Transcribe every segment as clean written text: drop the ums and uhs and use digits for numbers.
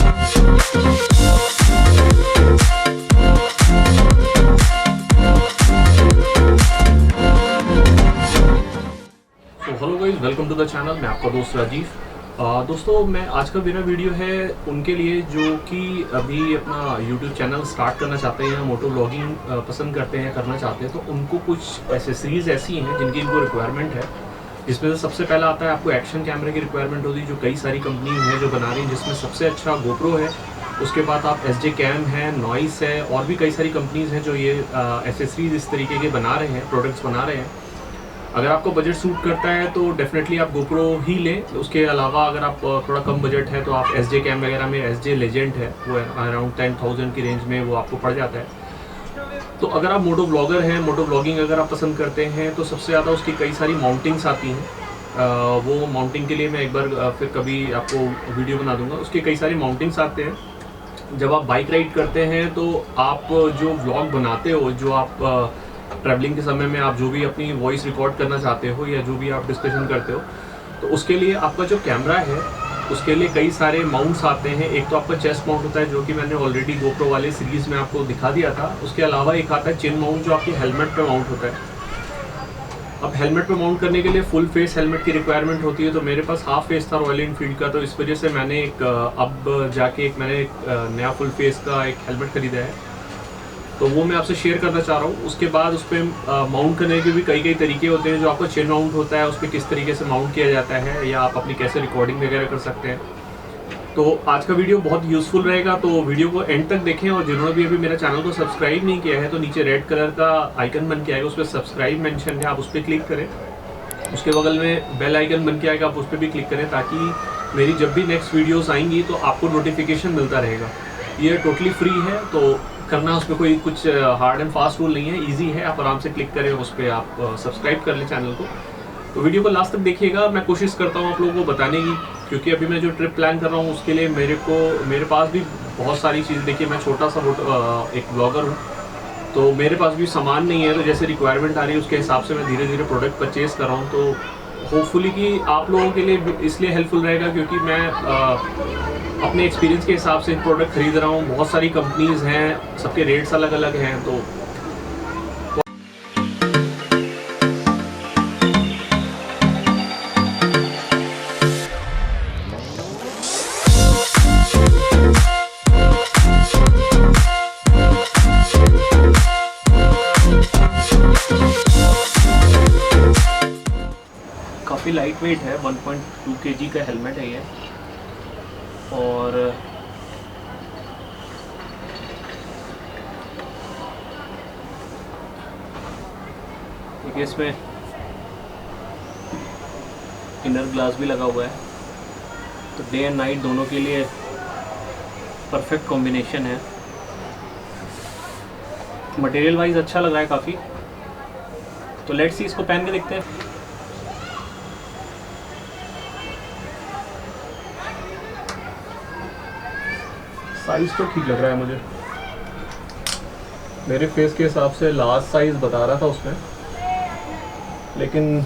Hello guys, welcome to the channel. मैं आपका दोस्त राजीव। दोस्तों, मैं आज का मेरा वीडियो है उनके लिए जो कि अभी अपना YouTube चैनल स्टार्ट करना चाहते हैं या मोटो व्लॉगिंग पसंद करते हैं, करना चाहते हैं। तो उनको कुछ एसेसरीज ऐसी हैं जिनकी इनको रिक्वायरमेंट है, जिसमें से सबसे पहला आता है आपको एक्शन कैमरे की रिक्वायरमेंट होती है, जो कई सारी कंपनी हैं जो बना रही हैं, जिसमें सबसे अच्छा GoPro है। उसके बाद आप SJCAM है, नॉइस है, और भी कई सारी कंपनीज़ हैं जो ये एसेसरीज इस तरीके के बना रहे हैं, प्रोडक्ट्स बना रहे हैं। अगर आपको बजट सूट करता है तो डेफिनेटली आप GoPro ही लें। उसके अलावा अगर आप थोड़ा कम बजट है तो आप SJCAM वगैरह में SJ लेजेंड है, वो अराउंड 10,000 की रेंज में वो आपको पड़ जाता है। तो अगर आप मोटो ब्लॉगर हैं, मोटो ब्लॉगिंग अगर आप पसंद करते हैं, तो सबसे ज़्यादा उसकी कई सारी माउंटिंग्स आती हैं। वो माउंटिंग के लिए मैं एक बार फिर कभी आपको वीडियो बना दूंगा। उसके कई सारी माउंटिंग्स आते हैं। जब आप बाइक राइड करते हैं तो आप जो व्लॉग बनाते हो, जो आप ट्रैवलिंग के समय में आप जो भी अपनी वॉइस रिकॉर्ड करना चाहते हो या जो भी आप डिस्कशन करते हो, तो उसके लिए आपका जो कैमरा है उसके लिए कई सारे माउंट्स आते हैं। एक तो आपका चेस्ट माउंट होता है, जो कि मैंने ऑलरेडी GoPro वाले सीरीज़ में आपको दिखा दिया था। उसके अलावा एक आता है चिन माउंट, जो आपके हेलमेट पे माउंट होता है। अब हेलमेट पे माउंट करने के लिए फुल फेस हेलमेट की रिक्वायरमेंट होती है। तो मेरे पास हाफ फेस था रॉयल एनफील्ड का, तो इस वजह से मैंने अब जाके मैंने एक नया फुल फेस का एक हेलमेट खरीदा है, तो वो मैं आपसे शेयर करना चाह रहा हूँ। उसके बाद उस पर माउंट करने के भी कई तरीके होते हैं। जो आपका चेन माउंट होता है, उस पर किस तरीके से माउंट किया जाता है, या आप अपनी कैसे रिकॉर्डिंग वगैरह कर सकते हैं। तो आज का वीडियो बहुत यूज़फुल रहेगा, तो वीडियो को एंड तक देखें। और जिन्होंने भी अभी मेरे चैनल को सब्सक्राइब नहीं किया है, तो नीचे रेड कलर का आइकन बन के आएगा, उस पर सब्सक्राइब मेंशन है, आप उस पर क्लिक करें। उसके बगल में बेल आइकन बन के आएगा, आप उस पर भी क्लिक करें, ताकि मेरी जब भी नेक्स्ट वीडियोज़ आएंगी तो आपको नोटिफिकेशन मिलता रहेगा। ये टोटली फ्री है, तो करना उस पर कोई कुछ हार्ड एंड फास्ट रूल नहीं है, इजी है। आप आराम से क्लिक करें, उस पर आप सब्सक्राइब कर लें चैनल को। तो वीडियो को लास्ट तक देखिएगा। मैं कोशिश करता हूँ आप लोगों को बताने की, क्योंकि अभी मैं जो ट्रिप प्लान कर रहा हूँ उसके लिए मेरे पास भी बहुत सारी चीज़। देखिए, मैं छोटा सा एक ब्लॉगर हूँ, तो मेरे पास भी सामान नहीं है। तो जैसे रिक्वायरमेंट आ रही है उसके हिसाब से मैं धीरे धीरे प्रोडक्ट परचेज़ कर रहा हूँ। तो होपफुली कि आप लोगों के लिए इसलिए हेल्पफुल रहेगा, क्योंकि मैं अपने एक्सपीरियंस के हिसाब से प्रोडक्ट खरीद रहा हूँ। बहुत सारी कंपनीज़ हैं, सबके रेट्स अलग अलग हैं। तो काफ़ी लाइट वेट है, 1.2 kg का हेलमेट है ये। और देखिए, इसमें इनर ग्लास भी लगा हुआ है, तो डे एंड नाइट दोनों के लिए परफेक्ट कॉम्बिनेशन है। मटेरियल वाइज अच्छा लग रहा है काफ़ी। तो लेट्स सी, इसको पहन के देखते हैं। साइज़ तो ठीक लग रहा है मुझे, मेरे फेस के हिसाब से लार्ज साइज़ बता रहा था उसमें, लेकिन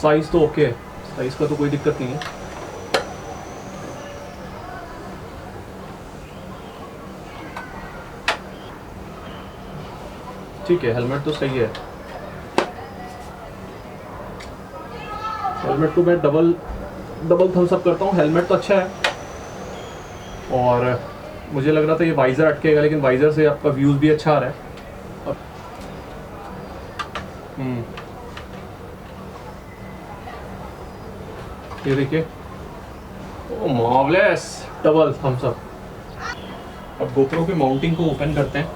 साइज़ तो ओके है, साइज़ का तो कोई दिक्कत नहीं है। ठीक है, हेलमेट तो सही है। हेलमेट को मैं डबल थम्स अप करता हूँ। हेलमेट तो अच्छा है, और मुझे लग रहा था ये वाइज़र अटकेगा, लेकिन वाइज़र से आपका व्यूज़ भी अच्छा आ रहा है। ये देखिए, ओह मार्वलेस, डबल थम्स अप। अब GoPro की माउंटिंग को ओपन करते हैं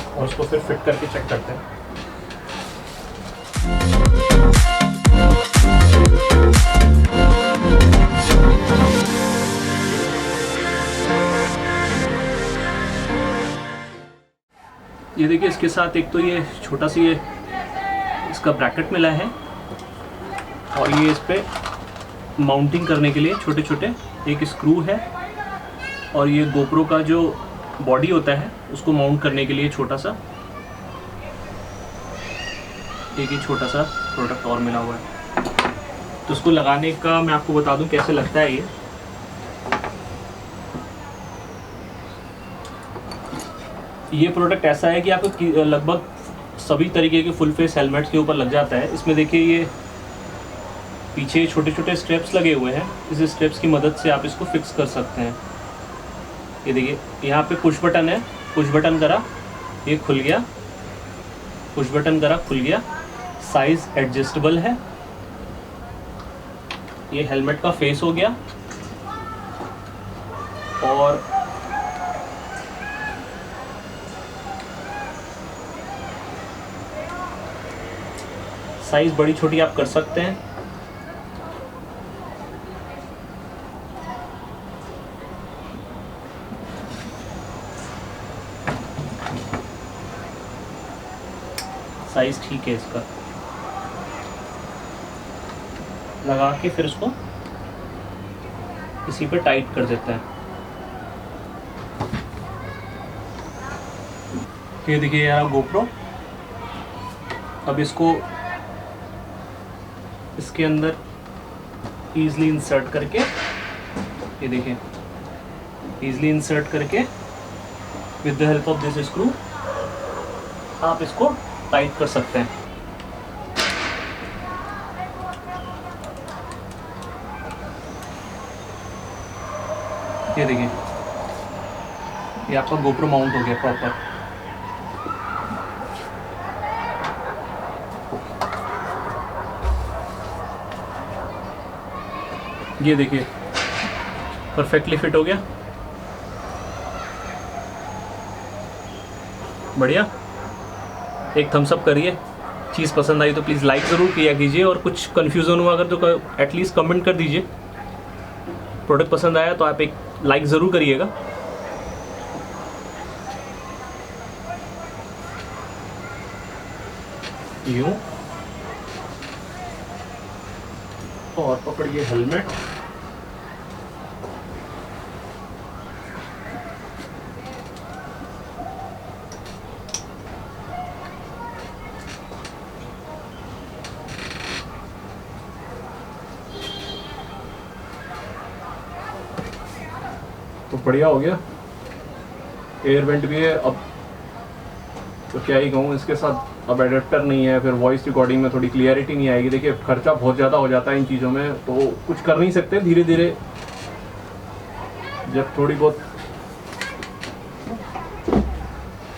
और उसको फिर फिट करके चेक करते हैं। ये देखिए, इसके साथ एक तो ये छोटा सा ये इसका ब्रैकेट मिला है, और ये इस पे माउंटिंग करने के लिए छोटे छोटे एक स्क्रू है, और ये GoPro का जो बॉडी होता है उसको माउंट करने के लिए छोटा सा एक छोटा सा प्रोडक्ट और मिला हुआ है। तो उसको लगाने का मैं आपको बता दूं कैसे लगता है ये। ये प्रोडक्ट ऐसा है कि आपको लगभग सभी तरीके के फुल फेस हेलमेट्स के ऊपर लग जाता है। इसमें देखिए ये पीछे छोटे छोटे स्ट्रेप्स लगे हुए हैं, इस स्ट्रेप्स की मदद से आप इसको फिक्स कर सकते हैं। ये देखिए यहाँ पे पुश बटन है, पुश बटन करा ये खुल गया, पुश बटन करा खुल गया। साइज़ एडजस्टेबल है। ये हेलमेट का फेस हो गया और साइज़ बड़ी छोटी आप कर सकते हैं। साइज़ ठीक है इसका। लगा के फिर उसको इसी पे टाइट कर देता है। ये देखिए यार GoPro। अब इसको इसके अंदर ईज़िली इंसर्ट करके, ये देखिए ईज़िली इंसर्ट करके with the help of this screw आप इसको टाइट कर सकते हैं। ये देखिए ये आपका GoPro माउंट हो गया प्रॉपर। ये देखिए परफेक्टली फिट हो गया, बढ़िया। एक थम्स अप करिए, चीज़ पसंद आई तो प्लीज़ लाइक ज़रूर किया कीजिए, और कुछ कन्फ्यूज़न हुआ अगर तो एटलीस्ट कमेंट कर दीजिए। प्रोडक्ट पसंद आया तो आप एक लाइक ज़रूर करिएगा। यूँ और पकड़िए हेलमेट। तो बढ़िया हो गया। एयर वेंट भी है। अब तो क्या ही कहूँ, इसके साथ अब एडेप्टर नहीं है, फिर वॉइस रिकॉर्डिंग में थोड़ी क्लियरिटी नहीं आएगी। देखिए खर्चा बहुत ज़्यादा हो जाता है इन चीज़ों में, तो कुछ कर नहीं सकते। धीरे धीरे जब थोड़ी बहुत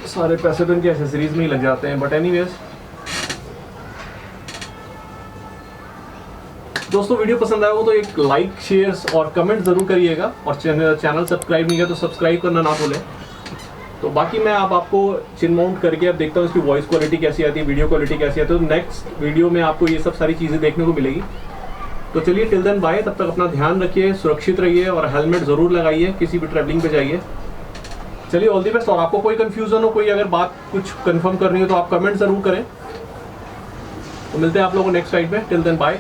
सारे पैसे तो इनके एसेसरीज में ही लग जाते हैं। बट एनीवेज दोस्तों, वीडियो पसंद आया हो तो एक लाइक शेयर और कमेंट ज़रूर करिएगा, और चैनल सब्सक्राइब नहीं किया तो सब्सक्राइब करना ना भूलें। तो बाकी मैं आपको चिन माउंट करके अब देखता हूँ इसकी वॉइस क्वालिटी कैसी आती है, वीडियो क्वालिटी कैसी आती है। तो नेक्स्ट वीडियो में आपको ये सब सारी चीज़ें देखने को मिलेगी। तो चलिए टिल देन बाय। तब तक अपना ध्यान रखिए, सुरक्षित रहिए और हेलमेट ज़रूर लगाइए किसी भी ट्रैवलिंग पे जाइए। चलिए ऑल द बेस्ट। और आपको कोई कन्फ्यूज़न हो, कोई अगर बात कुछ कन्फर्म करनी हो तो आप कमेंट ज़रूर करें। तो मिलते हैं आप लोगों को नेक्स्ट टाइम में। Till then bye.